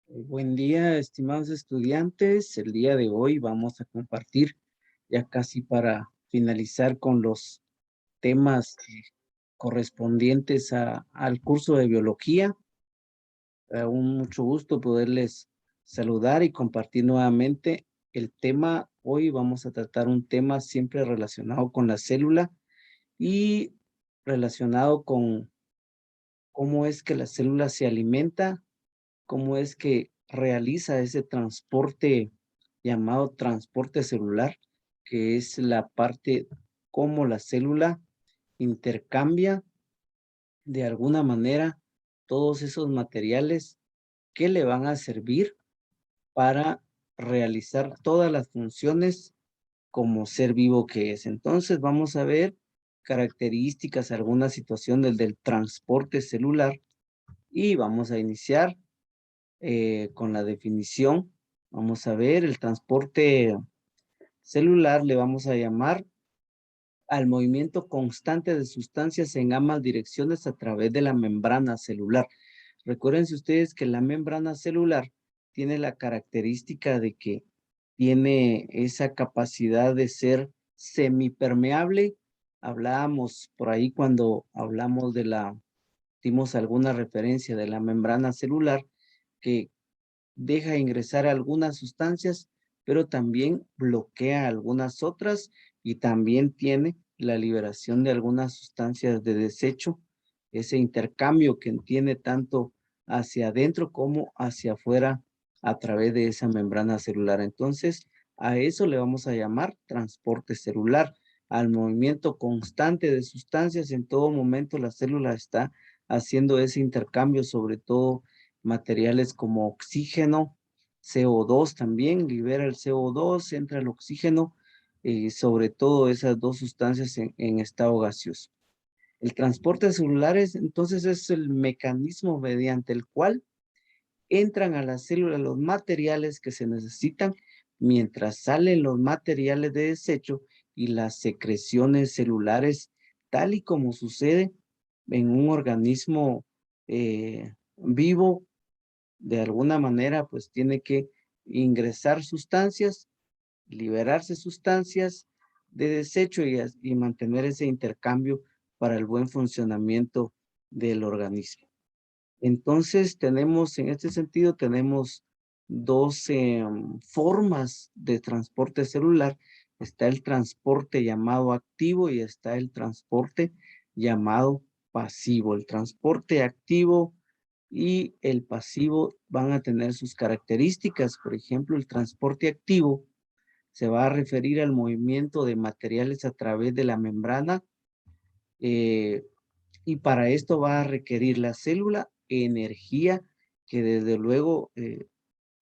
Buen día, estimados estudiantes. El día de hoy vamos a compartir, ya casi para finalizar con los temas correspondientes al curso de biología. Un mucho gusto poderles saludar y compartir nuevamente el tema. Hoy vamos a tratar un tema siempre relacionado con la célula y relacionado con cómo es que la célula se alimenta, cómo es que realiza ese transporte llamado transporte celular, que es la parte cómo la célula intercambia de alguna manera todos esos materiales que le van a servir para realizar todas las funciones como ser vivo que es. Entonces vamos a ver características, algunas situaciones del transporte celular y vamos a iniciar con la definición. Vamos a ver el transporte celular, le vamos a llamar al movimiento constante de sustancias en ambas direcciones a través de la membrana celular. Recuérdense ustedes que la membrana celular tiene la característica de que tiene esa capacidad de ser semipermeable. Hablábamos por ahí cuando hablamos dimos alguna referencia de la membrana celular, que deja ingresar algunas sustancias, pero también bloquea algunas otras y también tiene la liberación de algunas sustancias de desecho, ese intercambio que tiene tanto hacia adentro como hacia afuera a través de esa membrana celular. Entonces, a eso le vamos a llamar transporte celular, al movimiento constante de sustancias. En todo momento la célula está haciendo ese intercambio, sobre todo materiales como oxígeno, CO2 también, libera el CO2, entra el oxígeno, sobre todo esas dos sustancias en estado gaseoso. El transporte celular entonces es el mecanismo mediante el cual entran a la célula los materiales que se necesitan mientras salen los materiales de desecho y las secreciones celulares, tal y como sucede en un organismo vivo. De alguna manera, pues tiene que ingresar sustancias, liberarse sustancias de desecho y mantener ese intercambio para el buen funcionamiento del organismo. Entonces, tenemos, en este sentido, tenemos dos formas de transporte celular. Está el transporte llamado activo y está el transporte llamado pasivo. El transporte activo y el pasivo van a tener sus características. Por ejemplo, el transporte activo se va a referir al movimiento de materiales a través de la membrana, eh, y para esto va a requerir la célula energía que desde luego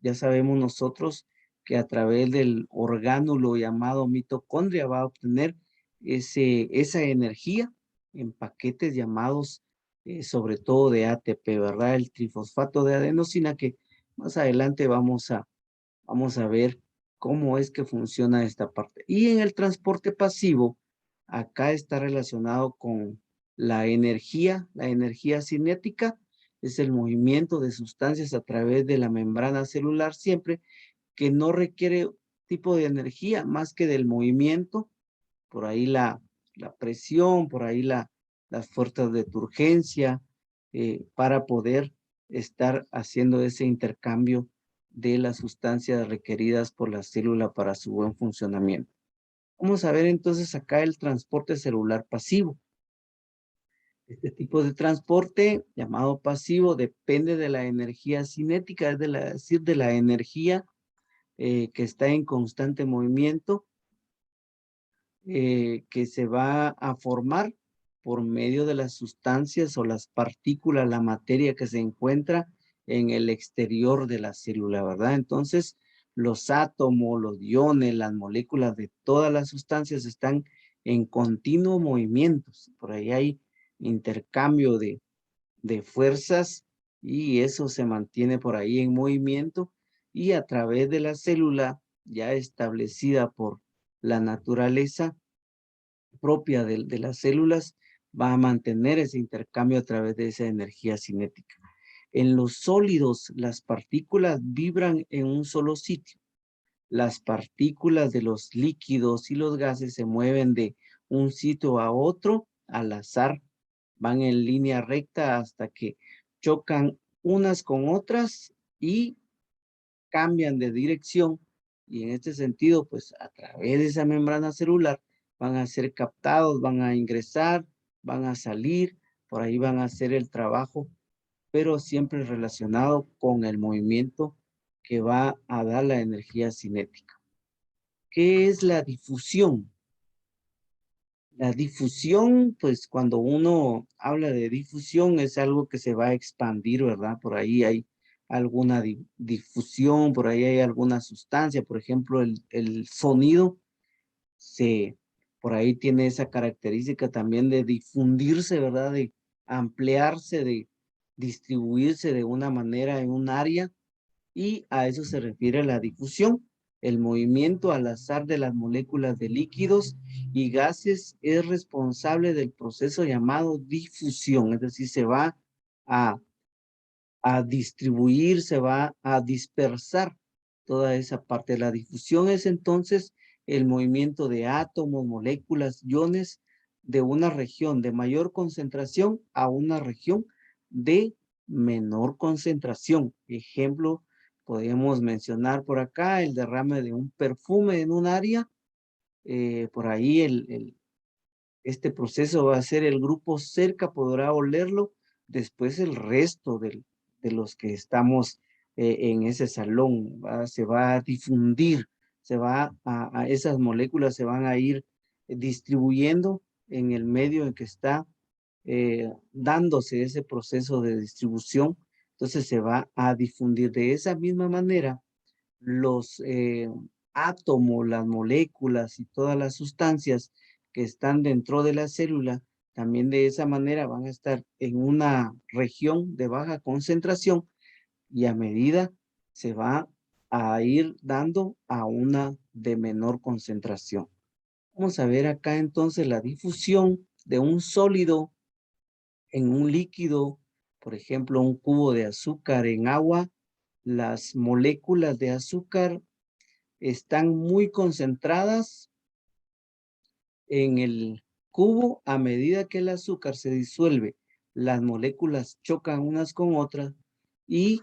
ya sabemos nosotros que a través del orgánulo llamado mitocondria va a obtener esa energía en paquetes llamados sobre todo de ATP, ¿verdad? El trifosfato de adenosina, que más adelante vamos a ver cómo es que funciona esta parte. Y en el transporte pasivo, acá está relacionado con la energía cinética es el movimiento de sustancias a través de la membrana celular siempre que no requiere tipo de energía más que del movimiento, por ahí la presión, por ahí las fuerzas de turgencia, para poder estar haciendo ese intercambio de las sustancias requeridas por la célula para su buen funcionamiento. Vamos a ver entonces acá el transporte celular pasivo. Este tipo de transporte, llamado pasivo, depende de la energía cinética, es decir, de la energía que está en constante movimiento, que se va a formar por medio de las sustancias o las partículas, la materia que se encuentra en el exterior de la célula, ¿verdad? Entonces, los átomos, los iones, las moléculas de todas las sustancias están en continuo movimiento. Por ahí hay intercambio de fuerzas y eso se mantiene por ahí en movimiento y a través de la célula ya establecida por la naturaleza propia de las células va a mantener ese intercambio a través de esa energía cinética. En los sólidos, las partículas vibran en un solo sitio. Las partículas de los líquidos y los gases se mueven de un sitio a otro al azar. Van en línea recta hasta que chocan unas con otras y cambian de dirección. Y en este sentido, pues a través de esa membrana celular van a ser captados, van a ingresar, van a salir, por ahí van a hacer el trabajo, pero siempre relacionado con el movimiento que va a dar la energía cinética. ¿Qué es la difusión? La difusión, pues cuando uno habla de difusión es algo que se va a expandir, ¿verdad? Por ahí hay alguna difusión, por ahí hay alguna sustancia, por ejemplo, el sonido se, por ahí tiene esa característica también de difundirse, ¿verdad? De ampliarse, de distribuirse de una manera en un área, y a eso se refiere la difusión. El movimiento al azar de las moléculas de líquidos y gases es responsable del proceso llamado difusión, es decir, se va a, a distribuir, se va a dispersar toda esa parte. La difusión es entonces el movimiento de átomos, moléculas, iones de una región de mayor concentración a una región de menor concentración. Ejemplo, podemos mencionar por acá el derrame de un perfume en un área. Por ahí este proceso va a ser el grupo cerca, podrá olerlo, después el resto de los que estamos en ese salón, se va a difundir, esas moléculas se van a ir distribuyendo en el medio en que está dándose ese proceso de distribución, entonces se va a difundir. De esa misma manera, los átomos, las moléculas y todas las sustancias que están dentro de la célula, también de esa manera van a estar en una región de baja concentración, y a medida se va a ir dando a una de menor concentración. Vamos a ver acá entonces la difusión de un sólido en un líquido, por ejemplo, un cubo de azúcar en agua. Las moléculas de azúcar están muy concentradas en el cubo. A medida que el azúcar se disuelve, las moléculas chocan unas con otras y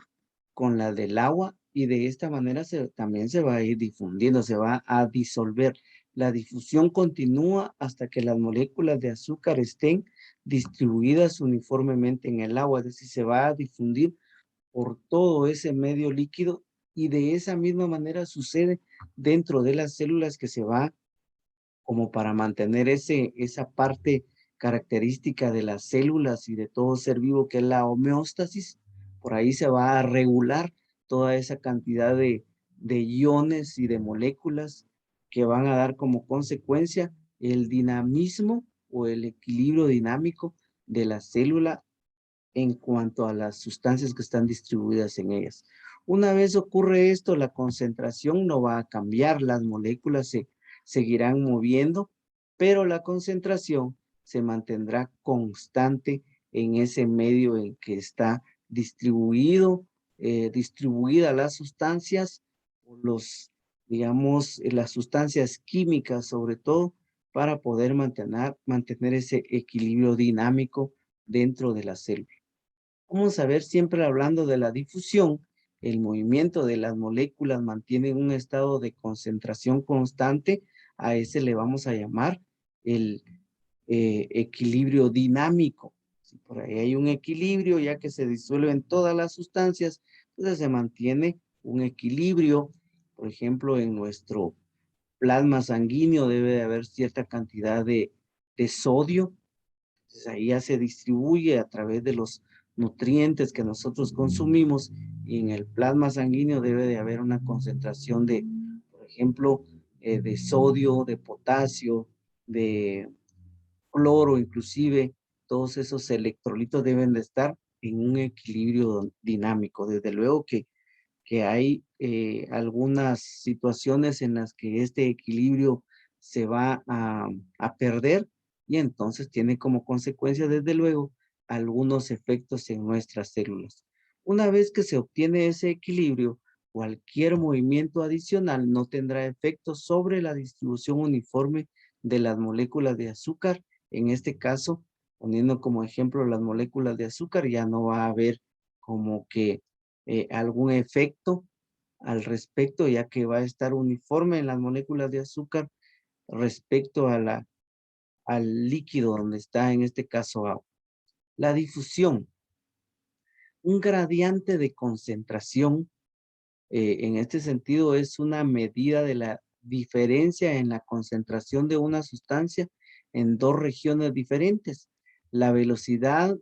con la del agua, y de esta manera también se va a ir difundiendo, se va a disolver. La difusión continúa hasta que las moléculas de azúcar estén distribuidas uniformemente en el agua, es decir, se va a difundir por todo ese medio líquido, y de esa misma manera sucede dentro de las células, que se va como para mantener esa parte característica de las células y de todo ser vivo, que es la homeostasis. Por ahí se va a regular toda esa cantidad de iones y de moléculas que van a dar como consecuencia el dinamismo o el equilibrio dinámico de la célula en cuanto a las sustancias que están distribuidas en ellas. Una vez ocurre esto, la concentración no va a cambiar, las moléculas se seguirán moviendo, pero la concentración se mantendrá constante en ese medio en que está distribuida las sustancias, digamos, las sustancias químicas sobre todo, para poder mantener ese equilibrio dinámico dentro de la célula. Vamos a ver, siempre hablando de la difusión, el movimiento de las moléculas mantiene un estado de concentración constante. A ese le vamos a llamar el equilibrio dinámico. Si por ahí hay un equilibrio, ya que se disuelven todas las sustancias, entonces se mantiene un equilibrio. Por ejemplo, en nuestro plasma sanguíneo debe de haber cierta cantidad de sodio. Entonces ahí ya se distribuye a través de los nutrientes que nosotros consumimos, y en el plasma sanguíneo debe de haber una concentración de, por ejemplo, de sodio, de potasio, de cloro, inclusive todos esos electrolitos deben de estar en un equilibrio dinámico. Desde luego que hay algunas situaciones en las que este equilibrio se va a perder, y entonces tiene como consecuencia, desde luego, algunos efectos en nuestras células. Una vez que se obtiene ese equilibrio, cualquier movimiento adicional no tendrá efecto sobre la distribución uniforme de las moléculas de azúcar. En este caso, poniendo como ejemplo las moléculas de azúcar, ya no va a haber como que algún efecto al respecto, ya que va a estar uniforme en las moléculas de azúcar respecto a al líquido donde está en este caso agua. La difusión, un gradiente de concentración, en este sentido es una medida de la diferencia en la concentración de una sustancia en dos regiones diferentes. La velocidad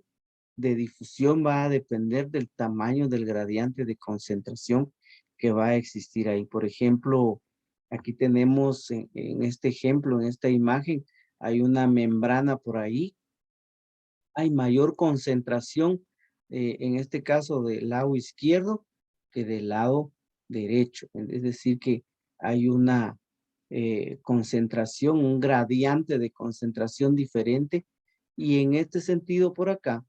de difusión va a depender del tamaño del gradiente de concentración que va a existir ahí. Por ejemplo, aquí tenemos en este ejemplo, en esta imagen, hay una membrana por ahí. Hay mayor concentración, en este caso del lado izquierdo que del lado derecho. Es decir, que hay una concentración, un gradiente de concentración diferente. Y en este sentido por acá,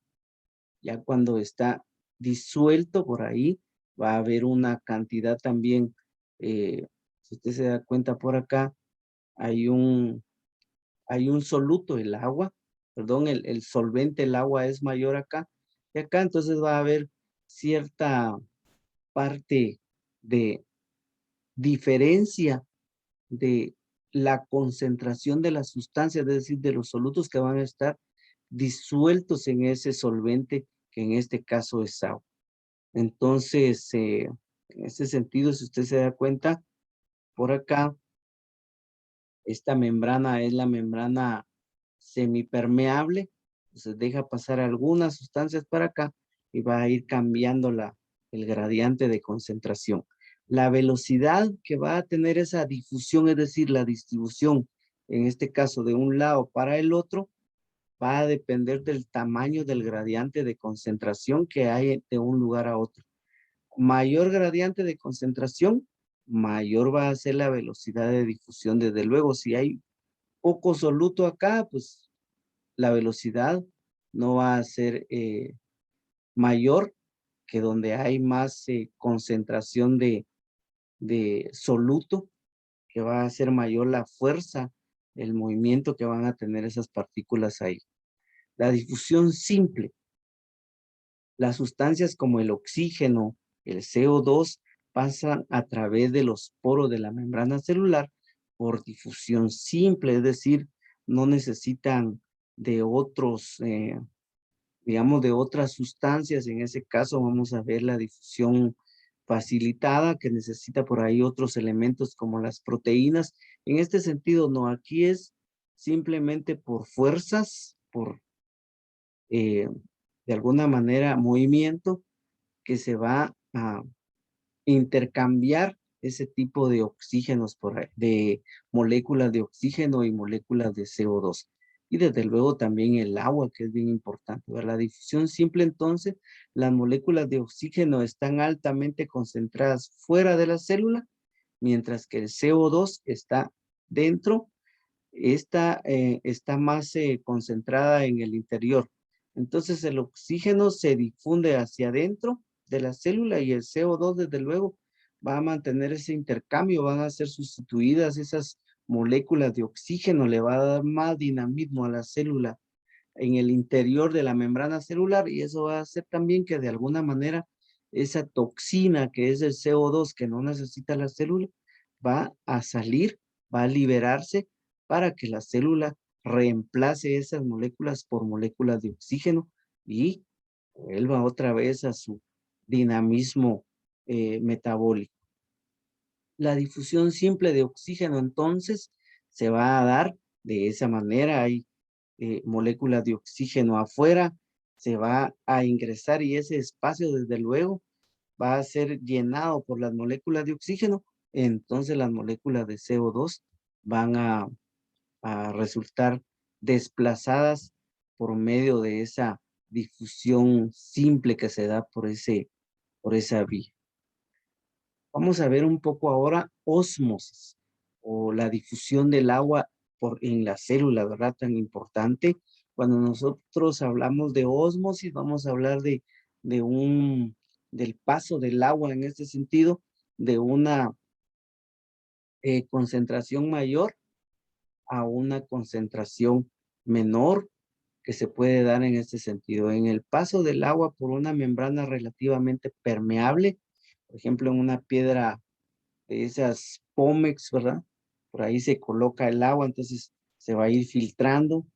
ya cuando está disuelto por ahí, va a haber una cantidad también, si usted se da cuenta por acá, hay hay un soluto, el agua, perdón, el solvente, el agua es mayor acá, y acá entonces va a haber cierta parte de diferencia de la concentración de las sustancias, es decir, de los solutos que van a estar disueltos en ese solvente, que en este caso es agua. Entonces, en ese sentido, si usted se da cuenta, por acá, esta membrana es la membrana semipermeable, entonces deja pasar algunas sustancias para acá y va a ir cambiando el gradiente de concentración. La velocidad que va a tener esa difusión, es decir, la distribución, en este caso de un lado para el otro, va a depender del tamaño del gradiente de concentración que hay de un lugar a otro. Mayor gradiente de concentración, mayor va a ser la velocidad de difusión. Desde luego, si hay poco soluto acá, pues la velocidad no va a ser mayor que donde hay más concentración de soluto, que va a ser mayor la fuerza, el movimiento que van a tener esas partículas ahí. La difusión simple, las sustancias como el oxígeno, el CO2, pasan a través de los poros de la membrana celular por difusión simple, es decir, no necesitan de otros, digamos, de otras sustancias. En ese caso vamos a ver la difusión facilitada que necesita por ahí otros elementos como las proteínas. En este sentido, no, aquí es simplemente por fuerzas, por eh, de alguna manera movimiento que se va a intercambiar ese tipo de oxígenos por ahí, de moléculas de oxígeno y moléculas de CO2. Y desde luego también el agua, que es bien importante. ¿Verdad? La difusión simple, entonces, las moléculas de oxígeno están altamente concentradas fuera de la célula, mientras que el CO2 está dentro. Esta está más concentrada en el interior. Entonces el oxígeno se difunde hacia adentro de la célula y el CO2 desde luego va a mantener ese intercambio, van a ser sustituidas esas moléculas de oxígeno, le va a dar más dinamismo a la célula en el interior de la membrana celular y eso va a hacer también que de alguna manera esa toxina que es el CO2 que no necesita la célula va a salir, va a liberarse para que la célula reemplace esas moléculas por moléculas de oxígeno y vuelva otra vez a su dinamismo metabólico. La difusión simple de oxígeno entonces se va a dar de esa manera. Hay moléculas de oxígeno afuera, se va a ingresar y ese espacio desde luego va a ser llenado por las moléculas de oxígeno, entonces las moléculas de CO2 van a resultar desplazadas por medio de esa difusión simple que se da por esa vía. Vamos a ver un poco ahora ósmosis o la difusión del agua en la célula, ¿verdad? Tan importante. Cuando nosotros hablamos de ósmosis, vamos a hablar de un del paso del agua en este sentido, de una concentración mayor a una concentración menor que se puede dar en este sentido. En el paso del agua por una membrana relativamente permeable, por ejemplo, en una piedra de esas Pómex, ¿verdad? Por ahí se coloca el agua, entonces se va a ir filtrando,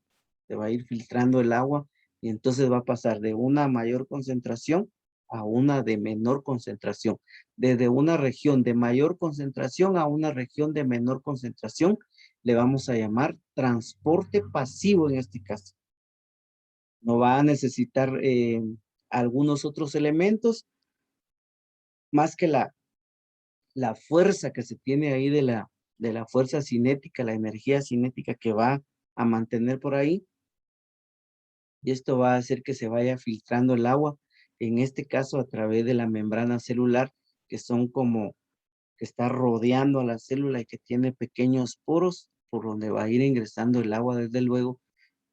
se va a ir filtrando el agua y entonces va a pasar de una mayor concentración a una de menor concentración. Desde una región de mayor concentración a una región de menor concentración, le vamos a llamar transporte pasivo en este caso. No va a necesitar algunos otros elementos más que la fuerza que se tiene ahí de la fuerza cinética, la energía cinética que va a mantener por ahí, y esto va a hacer que se vaya filtrando el agua, en este caso a través de la membrana celular, que son como que está rodeando a la célula y que tiene pequeños poros por donde va a ir ingresando el agua, desde luego,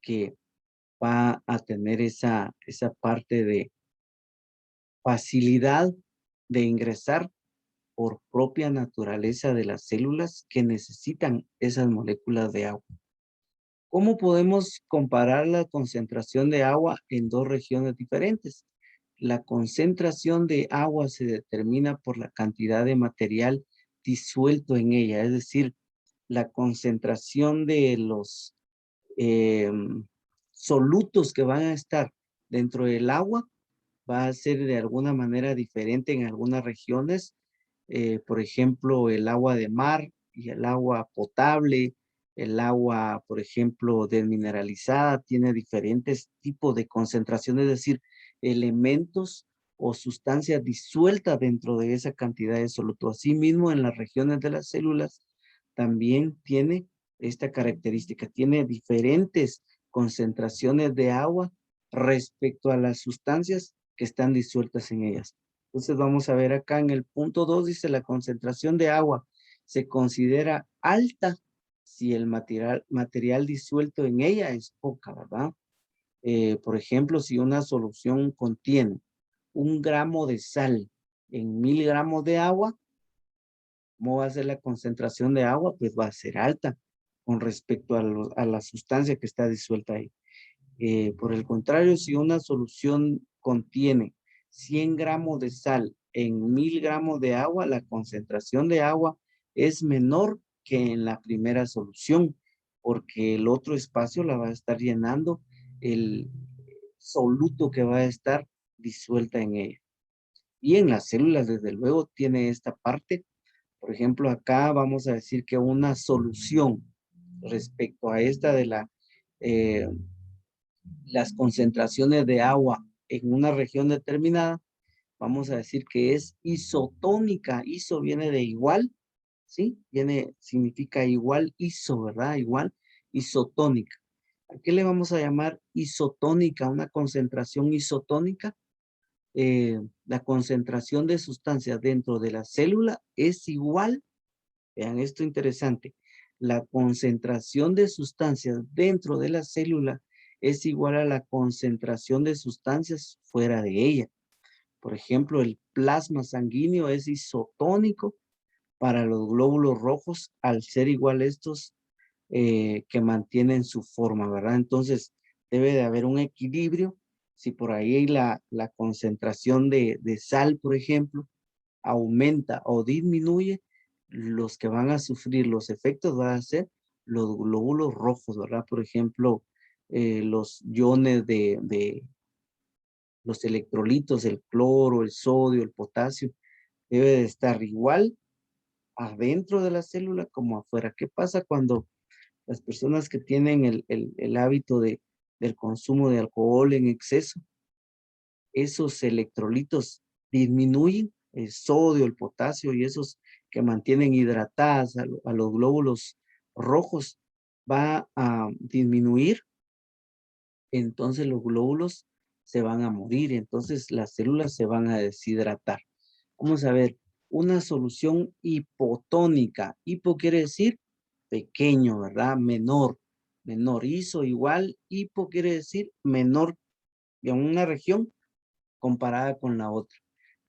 que va a tener esa parte de facilidad de ingresar por propia naturaleza de las células que necesitan esas moléculas de agua. ¿Cómo podemos comparar la concentración de agua en dos regiones diferentes? La concentración de agua se determina por la cantidad de material disuelto en ella, es decir, la concentración de los solutos que van a estar dentro del agua va a ser de alguna manera diferente en algunas regiones. Por ejemplo, el agua de mar y el agua potable, el agua, por ejemplo, desmineralizada, tiene diferentes tipos de concentración, es decir, elementos o sustancias disueltas dentro de esa cantidad de soluto. Asimismo, en las regiones de las células también tiene esta característica, tiene diferentes concentraciones de agua respecto a las sustancias que están disueltas en ellas. Entonces vamos a ver acá en el punto 2, dice la concentración de agua se considera alta si el material disuelto en ella es poca, ¿verdad? Por ejemplo, si una solución contiene 1 gramo de sal en 1000 gramos de agua, ¿cómo va a ser la concentración de agua? Pues va a ser alta con respecto a la sustancia que está disuelta ahí. Por el contrario, si una solución contiene 100 gramos de sal en 1000 gramos de agua, la concentración de agua es menor que en la primera solución, porque el otro espacio la va a estar llenando el soluto que va a estar disuelta en ella. Y en las células, desde luego, tiene esta parte. Por ejemplo, acá vamos a decir que una solución respecto a esta de eh, las concentraciones de agua en una región determinada, vamos a decir que es isotónica. Iso viene de igual, ¿sí? Significa igual, iso, ¿verdad? Igual, isotónica. ¿A qué le vamos a llamar isotónica? Una concentración isotónica. La concentración de sustancias dentro de la célula es igual, vean esto interesante, la concentración de sustancias dentro de la célula es igual a la concentración de sustancias fuera de ella. Por ejemplo, el plasma sanguíneo es isotónico para los glóbulos rojos al ser igual a estos que mantienen su forma, ¿verdad? Entonces, debe de haber un equilibrio. Si por ahí la concentración de sal, por ejemplo, aumenta o disminuye, los que van a sufrir los efectos van a ser los glóbulos rojos, ¿verdad? Por ejemplo, los iones de los electrolitos, el cloro, el sodio, el potasio, debe de estar igual adentro de la célula como afuera. ¿Qué pasa cuando las personas que tienen el hábito del consumo de alcohol en exceso, esos electrolitos disminuyen, el sodio, el potasio y esos que mantienen hidratadas a los glóbulos rojos, va a disminuir, entonces los glóbulos se van a morir, entonces las células se van a deshidratar. Vamos a ver, una solución hipotónica. Hipo quiere decir pequeño, ¿verdad? Menor. Menor. Iso igual. Hipo quiere decir menor en una región comparada con la otra.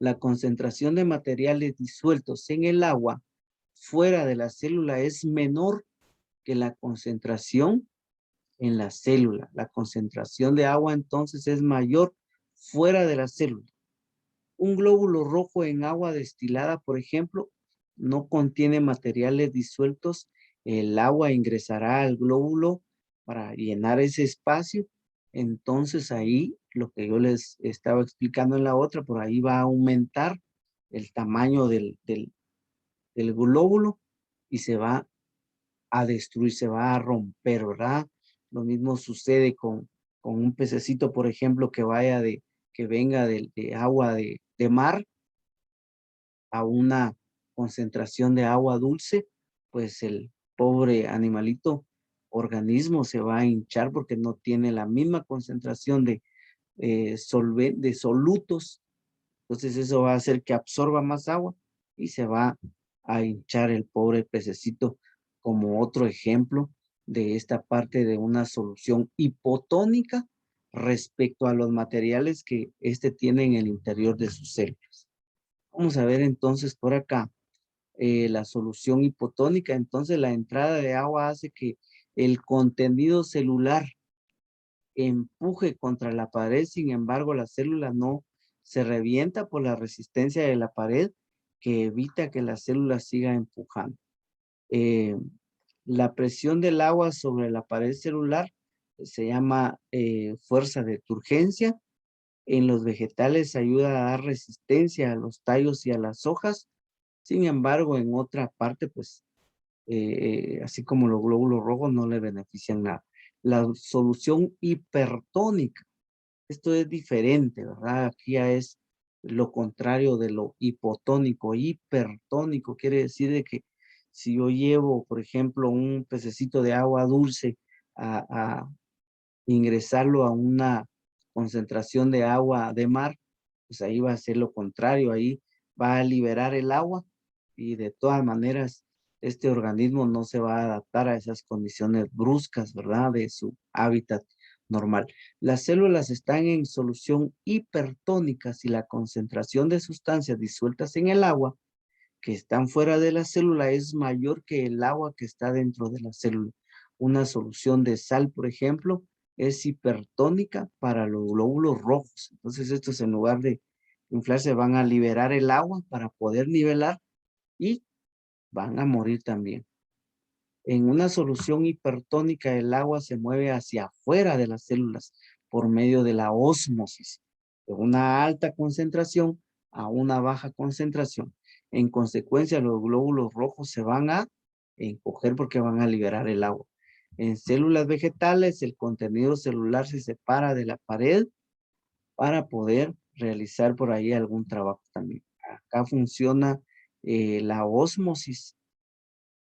la concentración de materiales disueltos en el agua fuera de la célula es menor que la concentración en la célula. La concentración de agua entonces es mayor fuera de la célula. Un glóbulo rojo en agua destilada, por ejemplo, no contiene materiales disueltos. El agua ingresará al glóbulo para llenar ese espacio. Entonces ahí, lo que yo les estaba explicando en la otra, por ahí va a aumentar el tamaño del glóbulo y se va a destruir, se va a romper, ¿verdad? Lo mismo sucede con un pececito, por ejemplo, que venga de agua de mar a una concentración de agua dulce, pues el pobre animalito, organismo se va a hinchar porque no tiene la misma concentración de solutos. Entonces eso va a hacer que absorba más agua y se va a hinchar el pobre pececito, como otro ejemplo de esta parte de una solución hipotónica respecto a los materiales que éste tiene en el interior de sus células. Vamos a ver entonces por acá la solución hipotónica. Entonces la entrada de agua hace que el contenido celular empuje contra la pared. Sin embargo, la célula no se revienta por la resistencia de la pared que evita que la célula siga empujando. Eh, la presión del agua sobre la pared celular se llama fuerza de turgencia. En los vegetales ayuda a dar resistencia a los tallos y a las hojas. Sin embargo, en otra parte, pues, así como los glóbulos rojos no le benefician nada. La solución hipertónica, esto es diferente, ¿verdad? Aquí ya es lo contrario de lo hipotónico. Hipertónico quiere decir de que si yo llevo, por ejemplo, un pececito de agua dulce a ingresarlo a una concentración de agua de mar, pues ahí va a ser lo contrario, ahí va a liberar el agua y de todas maneras este organismo no se va a adaptar a esas condiciones bruscas, ¿verdad? De su hábitat normal. Las células están en solución hipertónica si la concentración de sustancias disueltas en el agua que están fuera de la célula es mayor que el agua que está dentro de la célula. Una solución de sal, por ejemplo, es hipertónica para los glóbulos rojos. Entonces estos en lugar de inflarse van a liberar el agua para poder nivelar y van a morir también. En una solución hipertónica el agua se mueve hacia afuera de las células por medio de la ósmosis, de una alta concentración a una baja concentración. En consecuencia, los glóbulos rojos se van a encoger porque van a liberar el agua. En células vegetales, el contenido celular se separa de la pared para poder realizar por ahí algún trabajo también. Acá funciona la ósmosis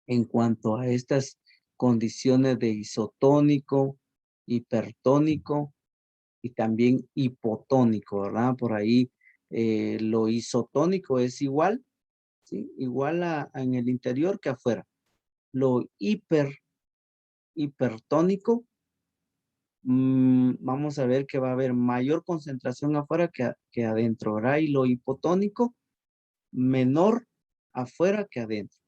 en cuanto a estas condiciones de isotónico, hipertónico y también hipotónico, ¿verdad? Por ahí lo isotónico es igual, ¿sí? Igual en el interior que afuera. Lo hipertónico, vamos a ver que va a haber mayor concentración afuera que adentro, ¿verdad? Y lo hipotónico, menor afuera que adentro.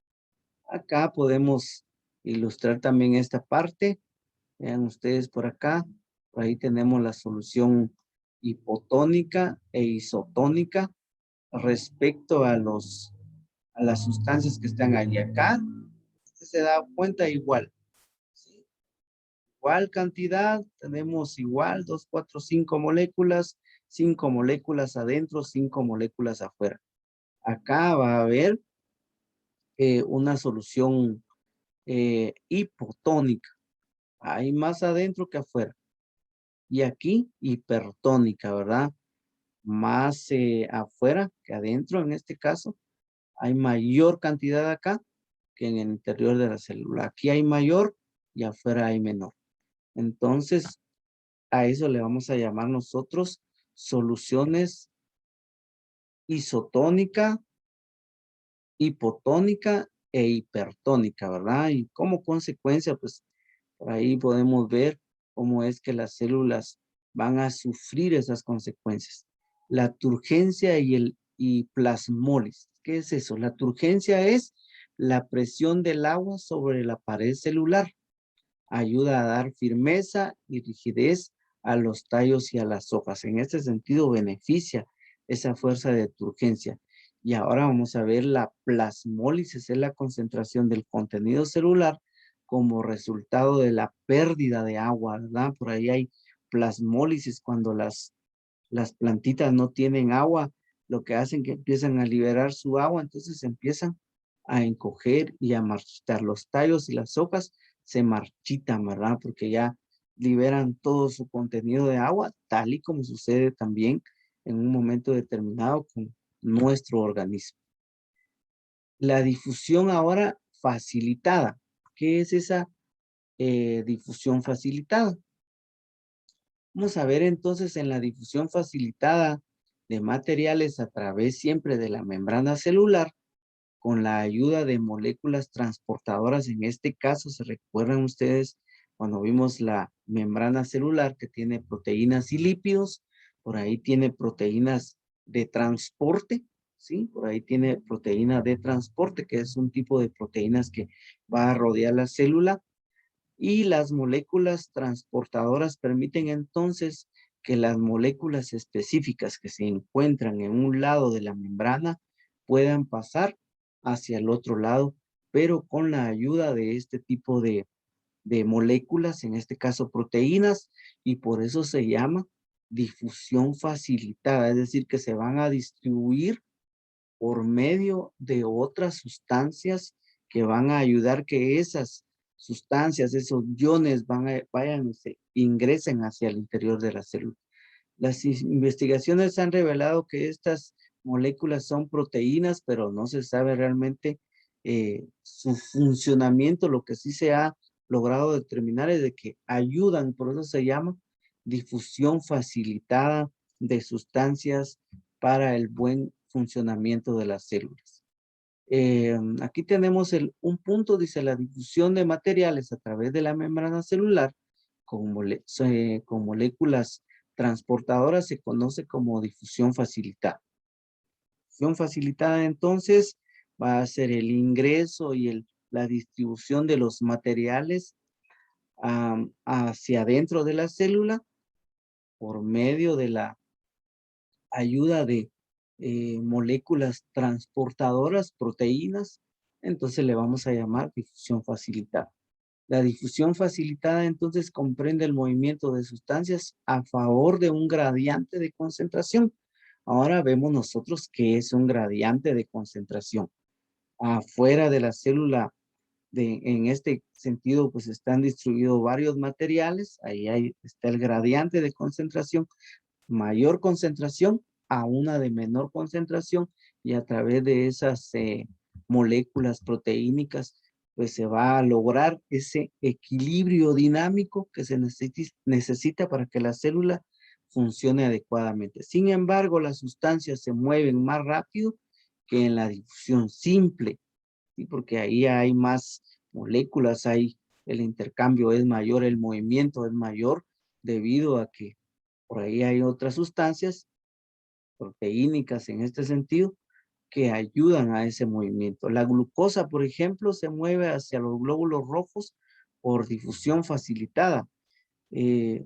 Acá podemos ilustrar también esta parte. Vean ustedes por acá. Por ahí tenemos la solución hipotónica e isotónica respecto a las sustancias que están allí. Acá usted se da cuenta igual. ¿Sí? Igual cantidad, tenemos igual 2, 4, 5 moléculas adentro, 5 moléculas afuera. Acá va a haber una solución hipotónica. Hay más adentro que afuera. Y aquí hipertónica, ¿verdad? Más afuera que adentro, en este caso. Hay mayor cantidad acá que en el interior de la célula. Aquí hay mayor y afuera hay menor. Entonces, a eso le vamos a llamar nosotros soluciones isotónica, hipotónica e hipertónica, ¿verdad? Y como consecuencia, pues, por ahí podemos ver cómo es que las células van a sufrir esas consecuencias. La turgencia y el y plasmólisis. ¿Qué es eso? La turgencia es la presión del agua sobre la pared celular. Ayuda a dar firmeza y rigidez a los tallos y a las hojas. En este sentido, beneficia esa fuerza de turgencia. Y ahora vamos a ver la plasmólisis, es la concentración del contenido celular como resultado de la pérdida de agua, ¿verdad? Por ahí hay plasmólisis cuando las plantitas no tienen agua, lo que hacen que empiezan a liberar su agua, entonces empiezan a encoger y a marchitar. Los tallos y las hojas se marchitan, ¿verdad? Porque ya liberan todo su contenido de agua, tal y como sucede también en un momento determinado con nuestro organismo. La difusión ahora facilitada. ¿Qué es esa difusión facilitada? Vamos a ver entonces en la difusión facilitada de materiales a través siempre de la membrana celular, con la ayuda de moléculas transportadoras. En este caso, ¿se recuerdan ustedes cuando vimos la membrana celular que tiene proteínas y lípidos? Por ahí tiene proteínas de transporte, ¿sí? Por ahí tiene proteína de transporte, que es un tipo de proteínas que va a rodear la célula. Y las moléculas transportadoras permiten entonces que las moléculas específicas que se encuentran en un lado de la membrana puedan pasar hacia el otro lado, pero con la ayuda de este tipo de moléculas, en este caso proteínas, y por eso se llama difusión facilitada, es decir, que se van a distribuir por medio de otras sustancias que van a ayudar que esas sustancias, esos iones vayan y se ingresen hacia el interior de la célula. Las investigaciones han revelado que estas moléculas son proteínas, pero no se sabe realmente su funcionamiento. Lo que sí se ha logrado determinar es de que ayudan, por eso se llama difusión facilitada de sustancias para el buen funcionamiento de las células. Aquí tenemos un punto, dice la difusión de materiales a través de la membrana celular con moléculas transportadoras se conoce como difusión facilitada. Difusión facilitada entonces va a ser el ingreso y la distribución de los materiales hacia adentro de la célula por medio de la ayuda de moléculas transportadoras, proteínas, entonces le vamos a llamar difusión facilitada. La difusión facilitada entonces comprende el movimiento de sustancias a favor de un gradiente de concentración. Ahora vemos nosotros qué es un gradiente de concentración. Afuera de la célula, en este sentido, pues están distribuidos varios materiales. Ahí está el gradiente de concentración, mayor concentración a una de menor concentración, y a través de esas moléculas proteínicas pues se va a lograr ese equilibrio dinámico que se necesita para que la célula funcione adecuadamente. Sin embargo, las sustancias se mueven más rápido que en la difusión simple, ¿sí? Porque ahí hay más moléculas, el intercambio es mayor, el movimiento es mayor, debido a que por ahí hay otras sustancias proteínicas en este sentido que ayudan a ese movimiento. La glucosa, por ejemplo, se mueve hacia los glóbulos rojos por difusión facilitada. Eh,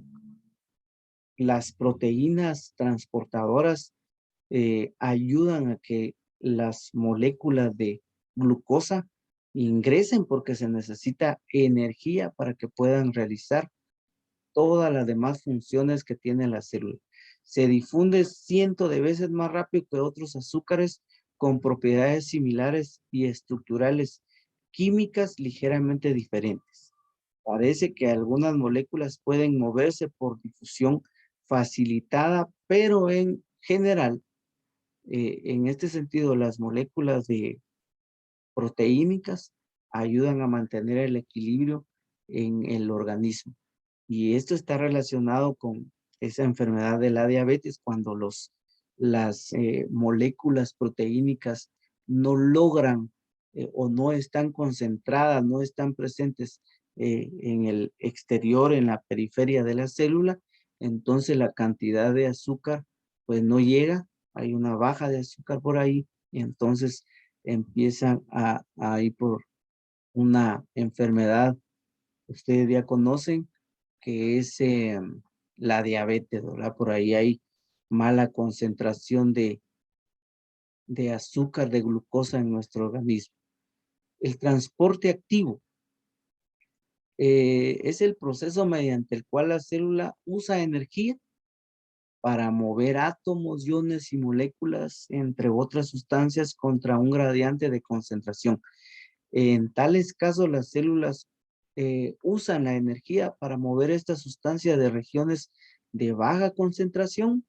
las proteínas transportadoras ayudan a que las moléculas de glucosa ingresen porque se necesita energía para que puedan realizar todas las demás funciones que tiene la célula. Se difunde cientos de veces más rápido que otros azúcares con propiedades similares y estructurales químicas ligeramente diferentes. Parece que algunas moléculas pueden moverse por difusión facilitada, pero en general, en este sentido, las moléculas de proteínicas ayudan a mantener el equilibrio en el organismo. Y esto está relacionado con esa enfermedad de la diabetes cuando las moléculas proteínicas no logran o no están concentradas, no están presentes en el exterior, en la periferia de la célula, entonces la cantidad de azúcar pues no llega hay una baja de azúcar por ahí y entonces empiezan a ir por una enfermedad que ustedes ya conocen, que es la diabetes, ¿verdad? Por ahí hay mala concentración de azúcar, de glucosa en nuestro organismo. El transporte activo es el proceso mediante el cual la célula usa energía para mover átomos, iones y moléculas, entre otras sustancias, contra un gradiente de concentración. En tales casos, las células usan la energía para mover esta sustancia de regiones de baja concentración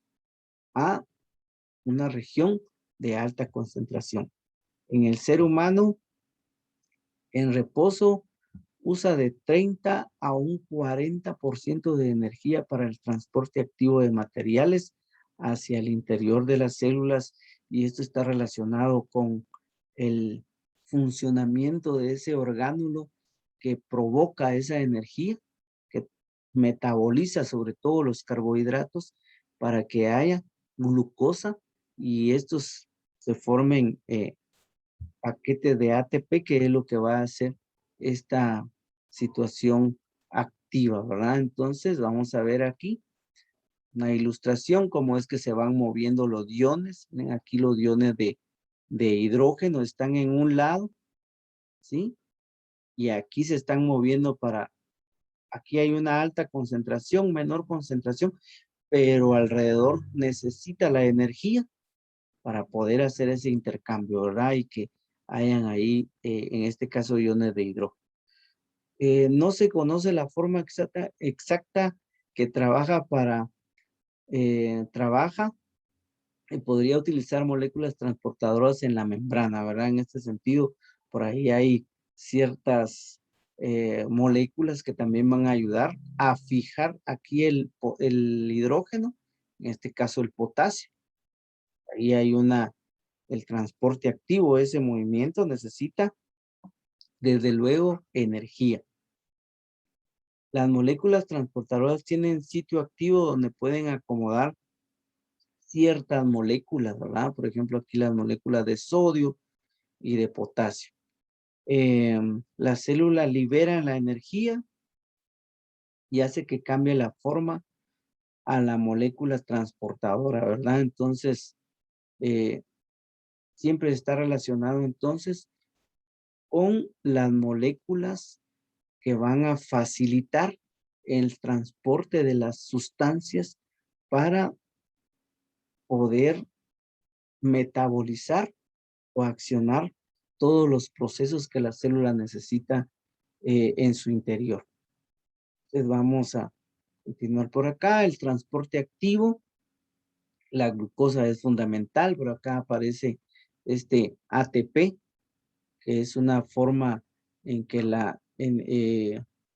a una región de alta concentración. En el ser humano, en reposo, usa de 30 a un 40% de energía para el transporte activo de materiales hacia el interior de las células, y esto está relacionado con el funcionamiento de ese orgánulo que provoca esa energía, que metaboliza sobre todo los carbohidratos para que haya glucosa y estos se formen paquetes de ATP, que es lo que va a hacer esta situación activa, ¿verdad? Entonces vamos a ver aquí una ilustración, cómo es que se van moviendo los iones. Miren, aquí los iones de hidrógeno están en un lado, ¿sí? Y aquí se están moviendo aquí hay una alta concentración, menor concentración, pero alrededor necesita la energía para poder hacer ese intercambio, ¿verdad? Y que hayan ahí, en este caso, iones de hidrógeno. No se conoce la forma exacta que trabaja, podría utilizar moléculas transportadoras en la membrana, ¿verdad? En este sentido, por ahí hay ciertas moléculas que también van a ayudar a fijar aquí el hidrógeno, en este caso el potasio. Ahí hay el transporte activo, ese movimiento necesita, desde luego, energía. Las moléculas transportadoras tienen sitio activo donde pueden acomodar ciertas moléculas, ¿verdad? Por ejemplo, aquí las moléculas de sodio y de potasio. La célula libera la energía y hace que cambie la forma a la molécula transportadora, ¿verdad? Entonces, siempre está relacionado entonces con las moléculas que van a facilitar el transporte de las sustancias para poder metabolizar o accionar todos los procesos que la célula necesita en su interior. Entonces vamos a continuar por acá. El transporte activo, la glucosa es fundamental. Por acá aparece este ATP, que es una forma en que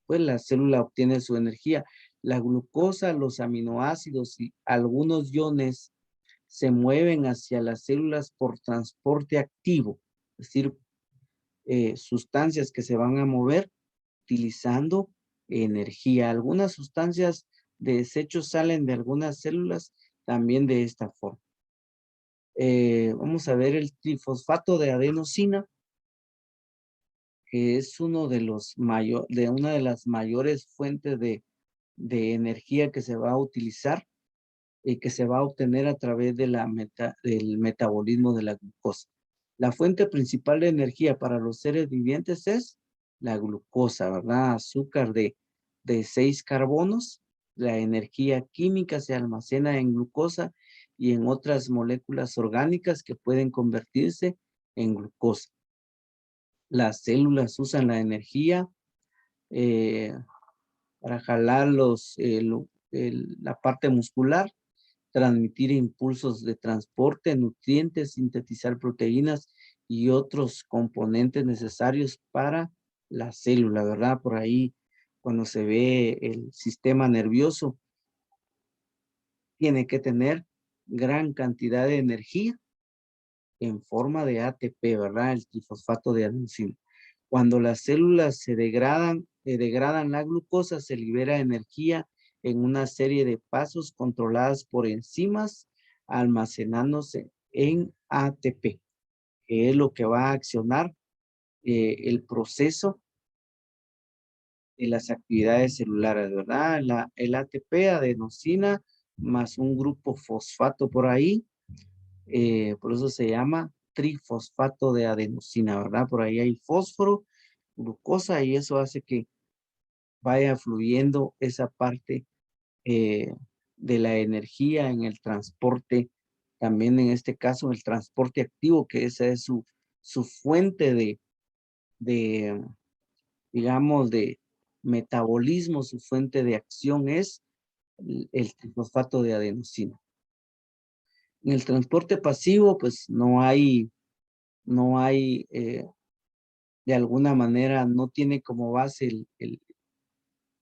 pues la célula obtiene su energía. La glucosa, los aminoácidos y algunos iones se mueven hacia las células por transporte activo, es decir, sustancias que se van a mover utilizando energía. Algunas sustancias de desechos salen de algunas células también de esta forma. Vamos a ver el trifosfato de adenosina, que es una de las mayores fuentes de energía que se va a utilizar y que se va a obtener a través de del metabolismo de la glucosa. La fuente principal de energía para los seres vivientes es la glucosa, ¿verdad? Azúcar de 6 carbonos. La energía química se almacena en glucosa y en otras moléculas orgánicas que pueden convertirse en glucosa. Las células usan la energía eh, para jalar la parte muscular, transmitir impulsos de transporte, nutrientes, sintetizar proteínas y otros componentes necesarios para la célula, ¿verdad? Por ahí, cuando se ve el sistema nervioso, tiene que tener gran cantidad de energía en forma de ATP, ¿verdad? El trifosfato de adenosina. Cuando las células se degradan la glucosa, se libera energía en una serie de pasos controladas por enzimas almacenándose en ATP, que es lo que va a accionar el proceso de las actividades celulares, ¿verdad? El ATP, adenosina, más un grupo fosfato por ahí, por eso se llama trifosfato de adenosina, ¿verdad? Por ahí hay fósforo, glucosa, y eso hace que vaya fluyendo esa parte eh, de la energía en el transporte, también en este caso el transporte activo, que esa es su fuente de, digamos, de metabolismo, su fuente de acción es el trifosfato de adenosina. En el transporte pasivo, pues no hay de alguna manera, no tiene como base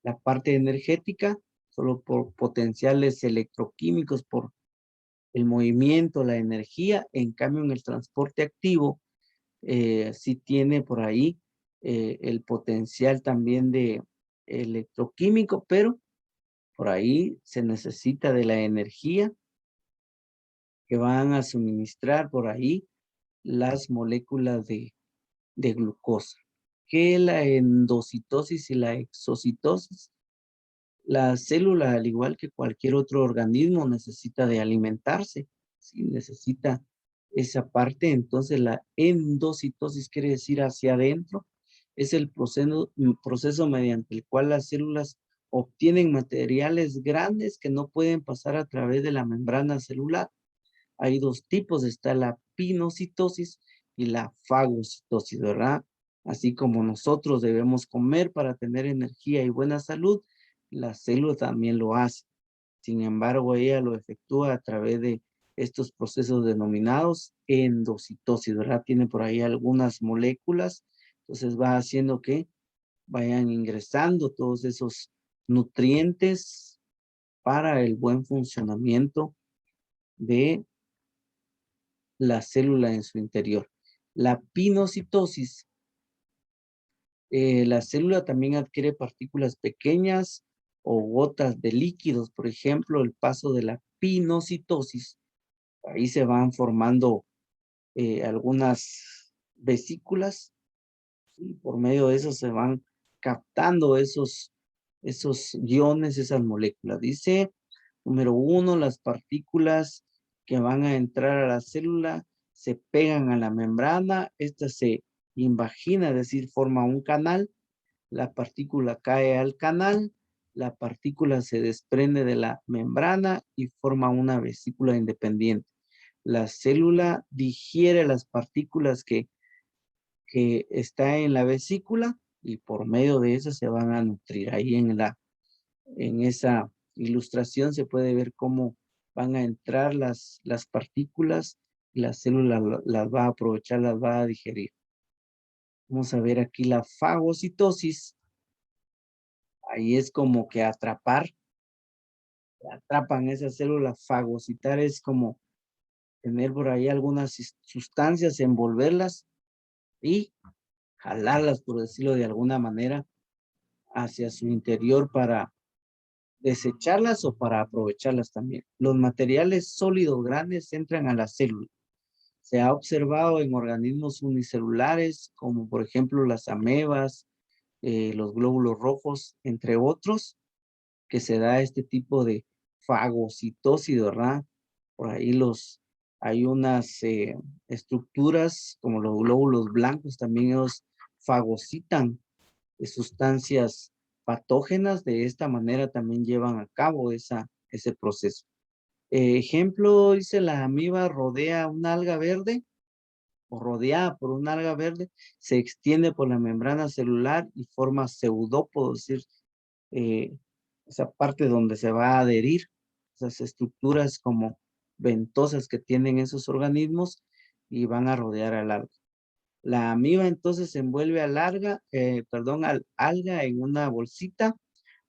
la parte energética, solo por potenciales electroquímicos, por el movimiento, la energía. En cambio, en el transporte activo, sí tiene por ahí el potencial también de electroquímico, pero por ahí se necesita de la energía que van a suministrar por ahí las moléculas de glucosa. Que la endocitosis y la exocitosis, la célula, al igual que cualquier otro organismo, necesita de alimentarse, ¿sí? Necesita esa parte. Entonces, la endocitosis quiere decir hacia adentro. Es el proceso mediante el cual las células obtienen materiales grandes que no pueden pasar a través de la membrana celular. Hay dos tipos, está la pinocitosis y la fagocitosis, ¿verdad? Así como nosotros debemos comer para tener energía y buena salud, la célula también lo hace. Sin embargo, ella lo efectúa a través de estos procesos denominados endocitosis, ¿verdad? Tiene por ahí algunas moléculas, entonces va haciendo que vayan ingresando todos esos nutrientes para el buen funcionamiento de la célula en su interior. La pinocitosis, la célula también adquiere partículas pequeñas o gotas de líquidos, por ejemplo, el paso de la pinocitosis. Ahí se van formando algunas vesículas y por medio de eso se van captando esos iones, esas moléculas. Dice, número 1, las partículas que van a entrar a la célula se pegan a la membrana, esta se invagina, es decir, forma un canal, la partícula cae al canal, la partícula se desprende de la membrana y forma una vesícula independiente. La célula digiere las partículas que está en la vesícula y por medio de eso se van a nutrir. Ahí en esa ilustración se puede ver cómo van a entrar las partículas y la célula las va a aprovechar, las va a digerir. Vamos a ver aquí la fagocitosis. Ahí es como que atrapan esas células. Fagocitar es como tener por ahí algunas sustancias, envolverlas y jalarlas, por decirlo de alguna manera, hacia su interior para desecharlas o para aprovecharlas también. Los materiales sólidos grandes entran a la célula. Se ha observado en organismos unicelulares, como por ejemplo las amebas, los glóbulos rojos, entre otros, que se da este tipo de fagocitosis, ¿verdad? Por ahí hay unas estructuras como los glóbulos blancos, también ellos fagocitan de sustancias patógenas, de esta manera también llevan a cabo ese proceso. Ejemplo, dice la amiba rodea una alga verde o rodeada por una alga verde, se extiende por la membrana celular y forma pseudópodos, es decir, eh, esa parte donde se va a adherir, esas estructuras como ventosas que tienen esos organismos y van a rodear al alga. La amiba entonces envuelve al alga en una bolsita.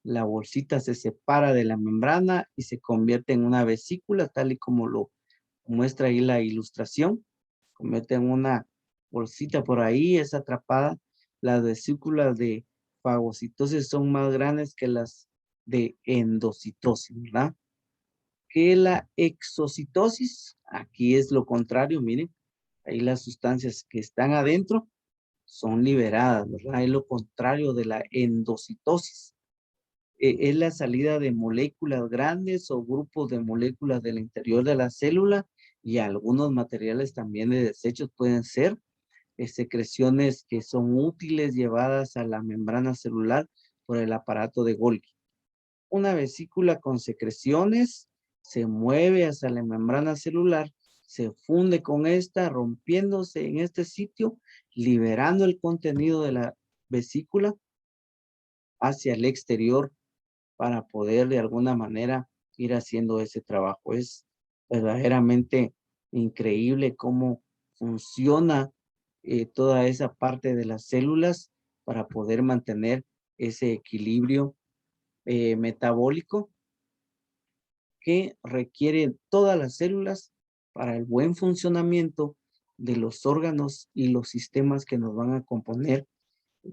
La bolsita se separa de la membrana y se convierte en una vesícula, tal y como lo muestra ahí la ilustración. Convierte en una bolsita por ahí, es atrapada. Las vesículas de fagocitosis son más grandes que las de endocitosis, ¿verdad? que la exocitosis, aquí es lo contrario, miren, ahí las sustancias que están adentro son liberadas, ¿verdad? Es lo contrario de la endocitosis. Es la salida de moléculas grandes o grupos de moléculas del interior de la célula y algunos materiales también de desechos pueden ser secreciones que son útiles llevadas a la membrana celular por el aparato de Golgi. Una vesícula con secreciones se mueve hacia la membrana celular, se funde con esta, rompiéndose en este sitio, liberando el contenido de la vesícula hacia el exterior para poder de alguna manera ir haciendo ese trabajo. Es verdaderamente increíble cómo funciona toda esa parte de las células para poder mantener ese equilibrio metabólico que requieren todas las células para el buen funcionamiento de los órganos y los sistemas que nos van a componer,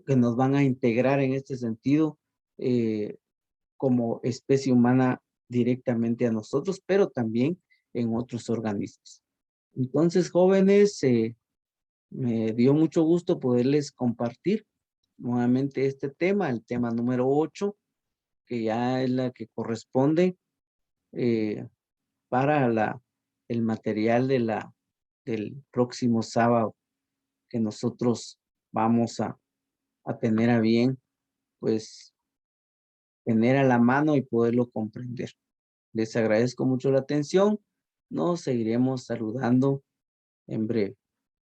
que nos van a integrar en este sentido eh, como especie humana directamente a nosotros, pero también en otros organismos. Entonces, jóvenes, me dio mucho gusto poderles compartir nuevamente este tema, el tema número 8, que ya es la que corresponde eh, para el material del próximo sábado que nosotros vamos a tener a bien, pues, tener a la mano y poderlo comprender. Les agradezco mucho la atención. Nos seguiremos saludando en breve.